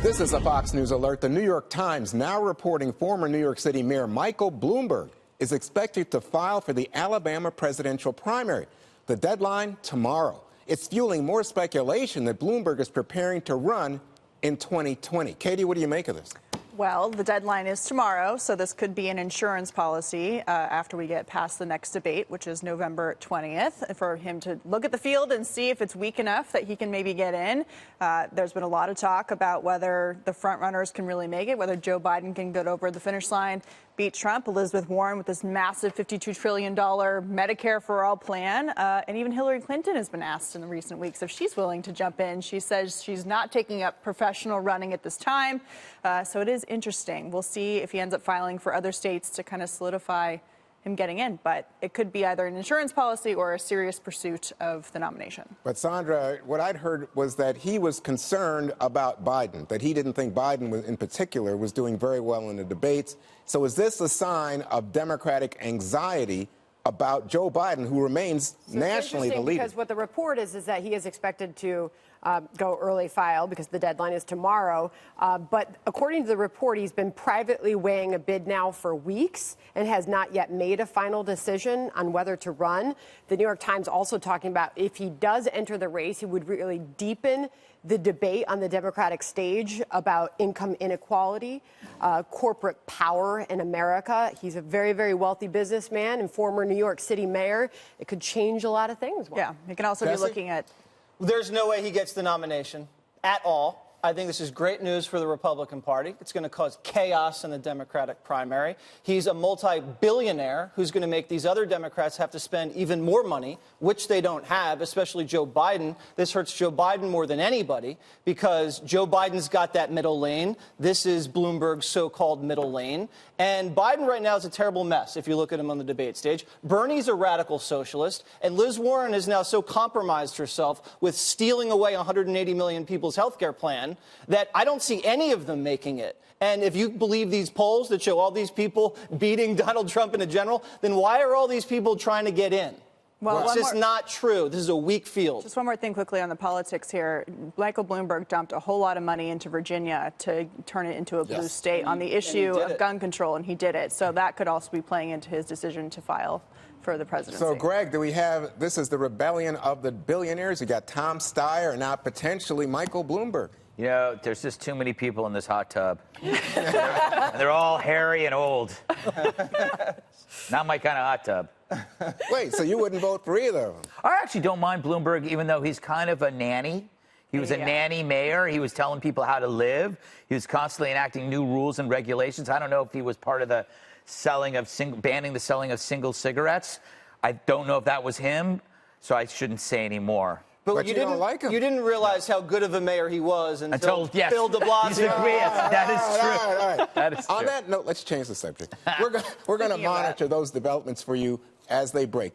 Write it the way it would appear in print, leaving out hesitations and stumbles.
This is a Fox News alert. The New York Times now reporting former New York City Mayor Michael Bloomberg is expected to file for the Alabama presidential primary. The deadline tomorrow. It's fueling more speculation that Bloomberg is preparing to run in 2020. Katie, what do you make of this? Well, the deadline is tomorrow, so this could be an insurance policy after we get past the next debate, which is November 20th, for him to look at the field and see if it's weak enough that he can maybe get in. There's been a lot of talk about whether the front runners can really make it, whether Joe Biden can get over the finish line, beat Trump, Elizabeth Warren with this massive $52 trillion Medicare for All plan. And even Hillary Clinton has been asked in the recent weeks if she's willing to jump in. She says she's not taking up professional running at this time. So it is interesting. We'll see if he ends up filing for other states to kind of solidify him getting in. But it could be either an insurance policy or a serious pursuit of the nomination. But Sandra, what I'd heard was that he was concerned about Biden, that he didn't think Biden in particular was doing very well in the debates. So is this a sign of Democratic anxiety about Joe Biden, who remains nationally the leader? Because what the report is that he is expected to go early file because the deadline is tomorrow. But according to the report, he's been privately weighing a bid now for weeks and has not yet made a final decision on whether to run. The New York Times also talking about if he does enter the race, he would really deepen the debate on the Democratic stage about income inequality, corporate power in America. He's a very, very wealthy businessman and former New York City mayor. It could change a lot of things. Yeah, he can also be looking at... There's no way he gets the nomination at all. I think this is great news for the Republican Party. It's going to cause chaos in the Democratic primary. He's a multi-billionaire who's going to make these other Democrats have to spend even more money, which they don't have, especially Joe Biden. This hurts Joe Biden more than anybody because Joe Biden's got that middle lane. This is Bloomberg's so-called middle lane. And Biden right now is a terrible mess if you look at him on the debate stage. Bernie's a radical socialist, and Liz Warren has now so compromised herself with stealing away 180 million people's health care plan that I don't see any of them making it. And if you believe these polls that show all these people beating Donald Trump in a general, then why are all these people trying to get in? Well, it's just not true. This is a weak field. Just one more thing quickly on the politics here. Michael Bloomberg dumped a whole lot of money into Virginia to turn it into a blue state on the issue of gun control, and he did it. So that could also be playing into his decision to file for the presidency. So, Greg, do we have, this is the rebellion of the billionaires. You got Tom Steyer and now potentially Michael Bloomberg. You know, there's just too many people in this hot tub. And they're all hairy and old. Not my kind of hot tub. Wait, so you wouldn't vote for either of them? I actually don't mind Bloomberg, even though he's kind of a nanny. He was a nanny mayor. He was telling people how to live. He was constantly enacting new rules and regulations. I don't know if he was part of the selling of banning the selling of single cigarettes. I don't know if that was him, so I shouldn't say any more. But you don't like him. You didn't realize how good of a mayor he was until yes, Bill de Blasio. Yes, that is true. All right. That is true. On that note, let's change the subject. We're going to monitor those developments for you as they break.